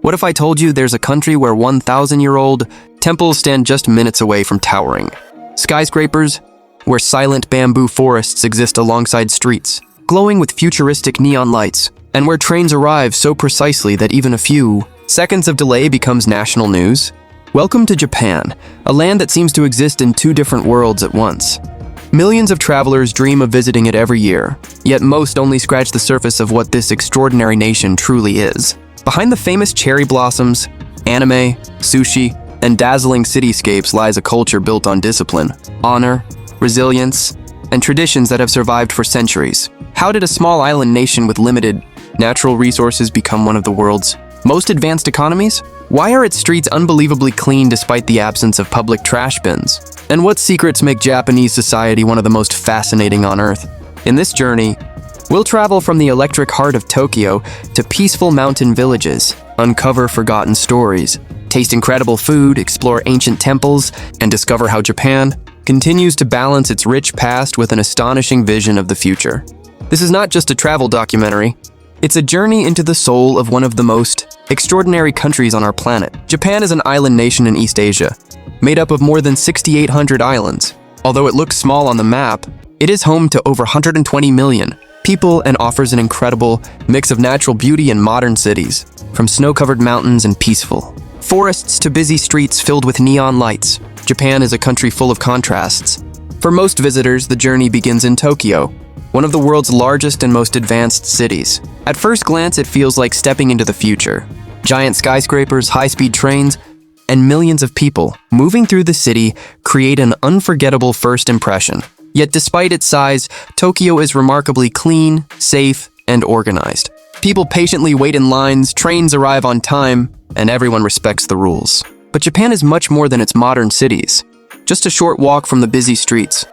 What if I told you there's a country where 1,000-year-old temples stand just minutes away from towering skyscrapers, where silent bamboo forests exist alongside streets, glowing with futuristic neon lights, and where trains arrive so precisely that even a few seconds of delay becomes national news? Welcome to Japan, a land that seems to exist in two different worlds at once. Millions of travelers dream of visiting it every year, yet most only scratch the surface of what this extraordinary nation truly is. Behind the famous cherry blossoms, anime, sushi, and dazzling cityscapes lies a culture built on discipline, honor, resilience, and traditions that have survived for centuries. How did a small island nation with limited natural resources become one of the world's most advanced economies? Why are its streets unbelievably clean despite the absence of public trash bins? And what secrets make Japanese society one of the most fascinating on Earth? In this journey, we'll travel from the electric heart of Tokyo to peaceful mountain villages, uncover forgotten stories, taste incredible food, explore ancient temples, and discover how Japan continues to balance its rich past with an astonishing vision of the future. This is not just a travel documentary. It's a journey into the soul of one of the most extraordinary countries on our planet. Japan is an island nation in East Asia, made up of more than 6,800 islands. Although it looks small on the map, it is home to over 120 million people and offers an incredible mix of natural beauty and modern cities, from snow-covered mountains and peaceful forests to busy streets filled with neon lights. Japan is a country full of contrasts. For most visitors, the journey begins in Tokyo, one of the world's largest and most advanced cities. At first glance, it feels like stepping into the future. Giant skyscrapers, high-speed trains, and millions of people moving through the city create an unforgettable first impression. Yet despite its size, Tokyo is remarkably clean, safe, and organized. People patiently wait in lines, trains arrive on time, and everyone respects the rules. But Japan is much more than its modern cities. Just a short walk from the busy streets,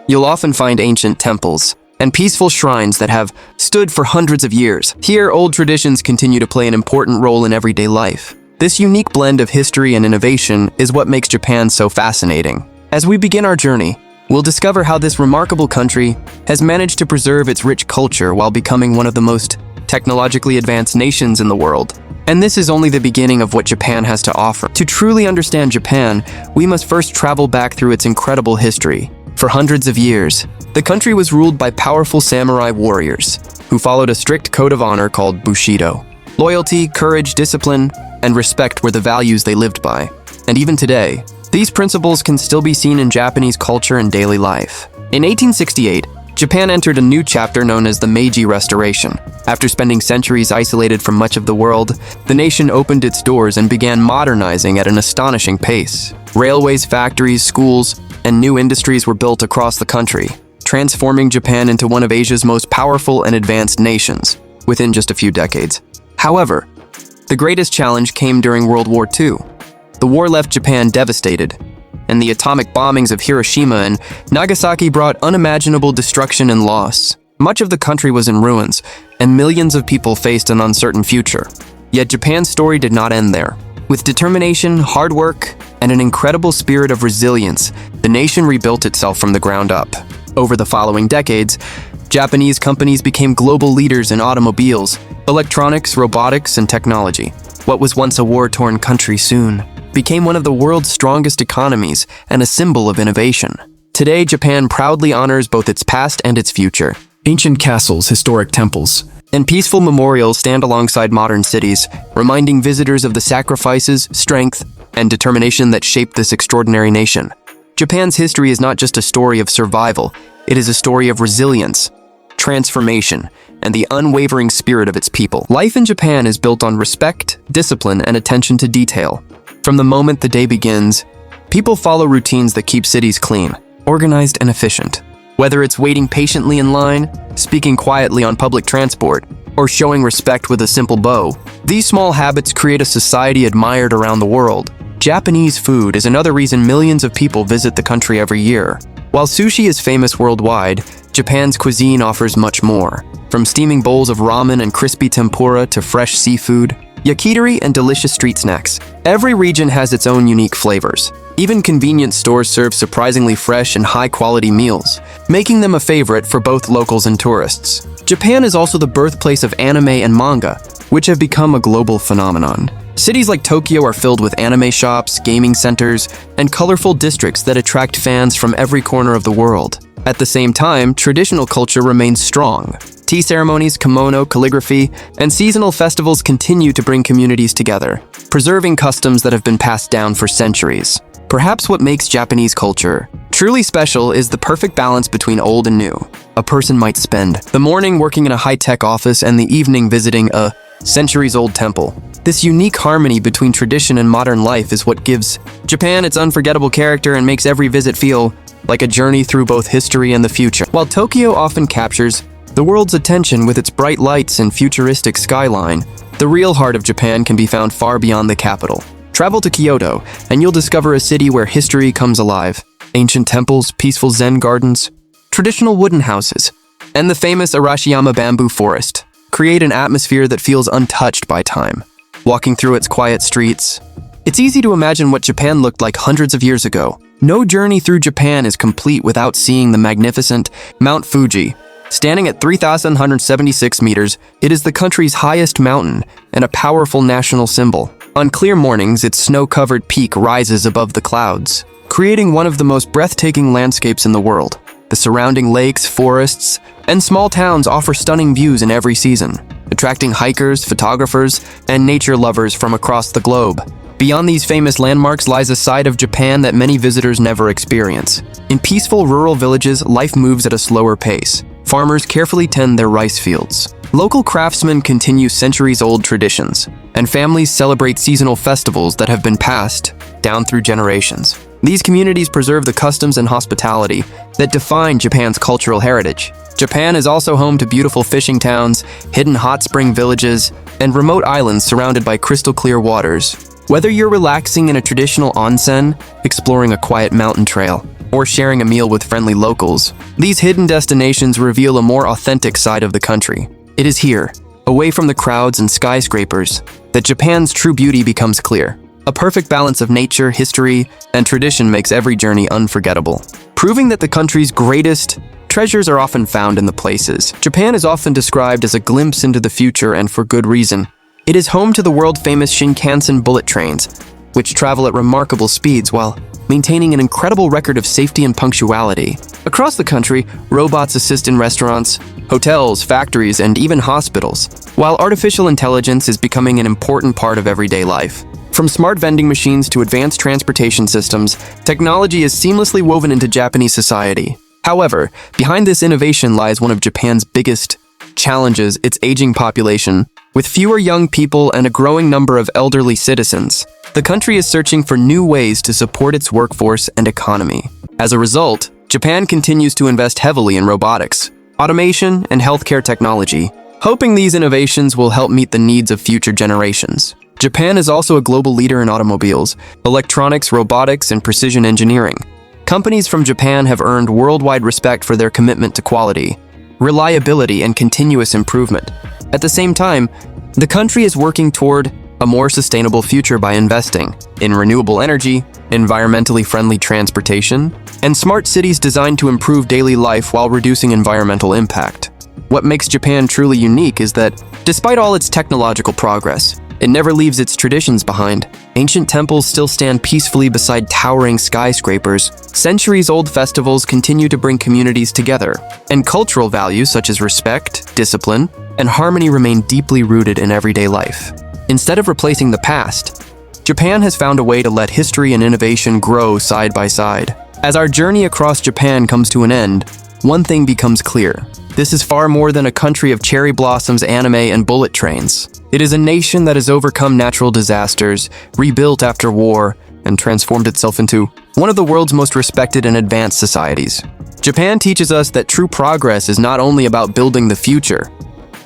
you'll often find ancient temples and peaceful shrines that have stood for hundreds of years. Here, old traditions continue to play an important role in everyday life. This unique blend of history and innovation is what makes Japan so fascinating. As we begin our journey, we'll discover how this remarkable country has managed to preserve its rich culture while becoming one of the most technologically advanced nations in the world. And this is only the beginning of what Japan has to offer. To truly understand Japan, we must first travel back through its incredible history. For hundreds of years, the country was ruled by powerful samurai warriors who followed a strict code of honor called Bushido. Loyalty, courage, discipline, and respect were the values they lived by. And even today, these principles can still be seen in Japanese culture and daily life. In 1868, Japan entered a new chapter known as the Meiji Restoration. After spending centuries isolated from much of the world, the nation opened its doors and began modernizing at an astonishing pace. Railways, factories, schools, and new industries were built across the country, transforming Japan into one of Asia's most powerful and advanced nations within just a few decades. However, the greatest challenge came during World War II. The war left Japan devastated, and the atomic bombings of Hiroshima and Nagasaki brought unimaginable destruction and loss. Much of the country was in ruins, and millions of people faced an uncertain future. Yet Japan's story did not end there. With determination, hard work, and an incredible spirit of resilience, the nation rebuilt itself from the ground up. Over the following decades, Japanese companies became global leaders in automobiles, electronics, robotics, and technology. What was once a war-torn country soon became one of the world's strongest economies and a symbol of innovation. Today, Japan proudly honors both its past and its future. Ancient castles, historic temples, and peaceful memorials stand alongside modern cities, reminding visitors of the sacrifices, strength, and determination that shaped this extraordinary nation. Japan's history is not just a story of survival, it is a story of resilience, transformation, and the unwavering spirit of its people. Life in Japan is built on respect, discipline, and attention to detail. From the moment the day begins, people follow routines that keep cities clean, organized, and efficient. Whether it's waiting patiently in line, speaking quietly on public transport, or showing respect with a simple bow, these small habits create a society admired around the world. Japanese food is another reason millions of people visit the country every year. While sushi is famous worldwide, Japan's cuisine offers much more. From steaming bowls of ramen and crispy tempura to fresh seafood, yakitori, and delicious street snacks. Every region has its own unique flavors. Even convenience stores serve surprisingly fresh and high-quality meals, making them a favorite for both locals and tourists. Japan is also the birthplace of anime and manga, which have become a global phenomenon. Cities like Tokyo are filled with anime shops, gaming centers, and colorful districts that attract fans from every corner of the world. At the same time, traditional culture remains strong. Tea ceremonies, kimono, calligraphy, and seasonal festivals continue to bring communities together, preserving customs that have been passed down for centuries. Perhaps what makes Japanese culture truly special is the perfect balance between old and new. A person might spend the morning working in a high-tech office and the evening visiting a centuries-old temple. This unique harmony between tradition and modern life is what gives Japan its unforgettable character and makes every visit feel like a journey through both history and the future. While Tokyo often captures the world's attention with its bright lights and futuristic skyline, the real heart of Japan can be found far beyond the capital. Travel to Kyoto, and you'll discover a city where history comes alive. Ancient temples, peaceful Zen gardens, traditional wooden houses, and the famous Arashiyama bamboo forest create an atmosphere that feels untouched by time. Walking through its quiet streets, it's easy to imagine what Japan looked like hundreds of years ago. No journey through Japan is complete without seeing the magnificent Mount Fuji. Standing at 3,176 meters, it is the country's highest mountain and a powerful national symbol. On clear mornings, its snow-covered peak rises above the clouds, creating one of the most breathtaking landscapes in the world. The surrounding lakes, forests, and small towns offer stunning views in every season, attracting hikers, photographers, and nature lovers from across the globe. Beyond these famous landmarks lies a side of Japan that many visitors never experience. In peaceful rural villages, life moves at a slower pace. Farmers carefully tend their rice fields. Local craftsmen continue centuries-old traditions, and families celebrate seasonal festivals that have been passed down through generations. These communities preserve the customs and hospitality that define Japan's cultural heritage. Japan is also home to beautiful fishing towns, hidden hot spring villages, and remote islands surrounded by crystal-clear waters. Whether you're relaxing in a traditional onsen, exploring a quiet mountain trail, or sharing a meal with friendly locals, these hidden destinations reveal a more authentic side of the country. It is here, away from the crowds and skyscrapers, that Japan's true beauty becomes clear. A perfect balance of nature, history, and tradition makes every journey unforgettable, proving that the country's greatest treasures are often found in the places. Japan is often described as a glimpse into the future, and for good reason. It is home to the world-famous Shinkansen bullet trains, which travel at remarkable speeds while maintaining an incredible record of safety and punctuality. Across the country, robots assist in restaurants, hotels, factories, and even hospitals, while artificial intelligence is becoming an important part of everyday life. From smart vending machines to advanced transportation systems, technology is seamlessly woven into Japanese society. However, behind this innovation lies one of Japan's biggest challenges: its aging population. With fewer young people and a growing number of elderly citizens, the country is searching for new ways to support its workforce and economy. As a result, Japan continues to invest heavily in robotics, automation, and healthcare technology, hoping these innovations will help meet the needs of future generations. Japan is also a global leader in automobiles, electronics, robotics, and precision engineering. Companies from Japan have earned worldwide respect for their commitment to quality, reliability, and continuous improvement. At the same time, the country is working toward a more sustainable future by investing in renewable energy, environmentally friendly transportation, and smart cities designed to improve daily life while reducing environmental impact. What makes Japan truly unique is that, despite all its technological progress, it never leaves its traditions behind. Ancient temples still stand peacefully beside towering skyscrapers. Centuries-old festivals continue to bring communities together, and cultural values such as respect, discipline, and harmony remain deeply rooted in everyday life. Instead of replacing the past, Japan has found a way to let history and innovation grow side by side. As our journey across Japan comes to an end, one thing becomes clear. This is far more than a country of cherry blossoms, anime, and bullet trains. It is a nation that has overcome natural disasters, rebuilt after war, and transformed itself into one of the world's most respected and advanced societies. Japan teaches us that true progress is not only about building the future,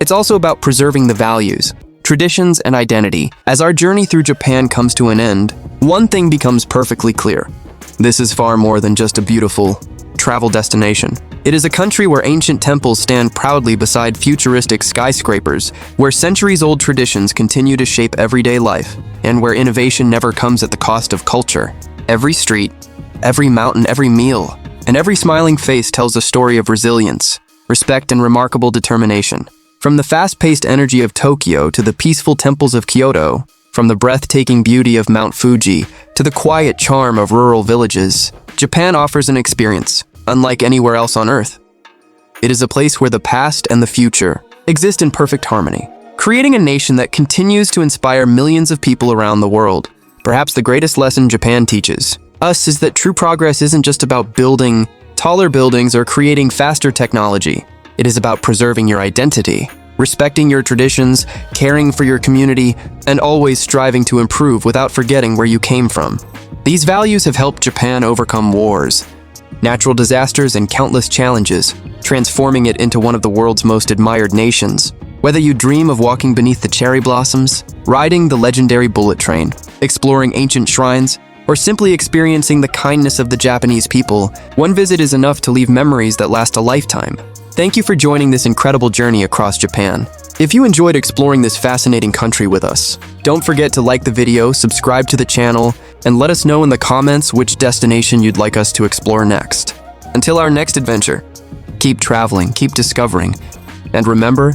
it's also about preserving the values, traditions, and identity. As our journey through Japan comes to an end, one thing becomes perfectly clear. This is far more than just a beautiful travel destination. It is a country where ancient temples stand proudly beside futuristic skyscrapers, where centuries-old traditions continue to shape everyday life, and where innovation never comes at the cost of culture. Every street, every mountain, every meal, and every smiling face tells a story of resilience, respect, and remarkable determination. From the fast-paced energy of Tokyo to the peaceful temples of Kyoto, From the breathtaking beauty of Mount Fuji to the quiet charm of rural villages, Japan offers an experience unlike anywhere else on Earth. It is a place where the past and the future exist in perfect harmony, creating a nation that continues to inspire millions of people around the world. Perhaps the greatest lesson Japan teaches us is that true progress isn't just about building taller buildings or creating faster technology. It is about preserving your identity, respecting your traditions, caring for your community, and always striving to improve without forgetting where you came from. These values have helped Japan overcome wars, natural disasters, and countless challenges, transforming it into one of the world's most admired nations. Whether you dream of walking beneath the cherry blossoms, riding the legendary bullet train, exploring ancient shrines, or simply experiencing the kindness of the Japanese people, one visit is enough to leave memories that last a lifetime. Thank you for joining this incredible journey across Japan. If you enjoyed exploring this fascinating country with us, don't forget to like the video, subscribe to the channel, and let us know in the comments which destination you'd like us to explore next. Until our next adventure, keep traveling, keep discovering, and remember,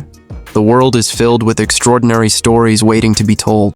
the world is filled with extraordinary stories waiting to be told.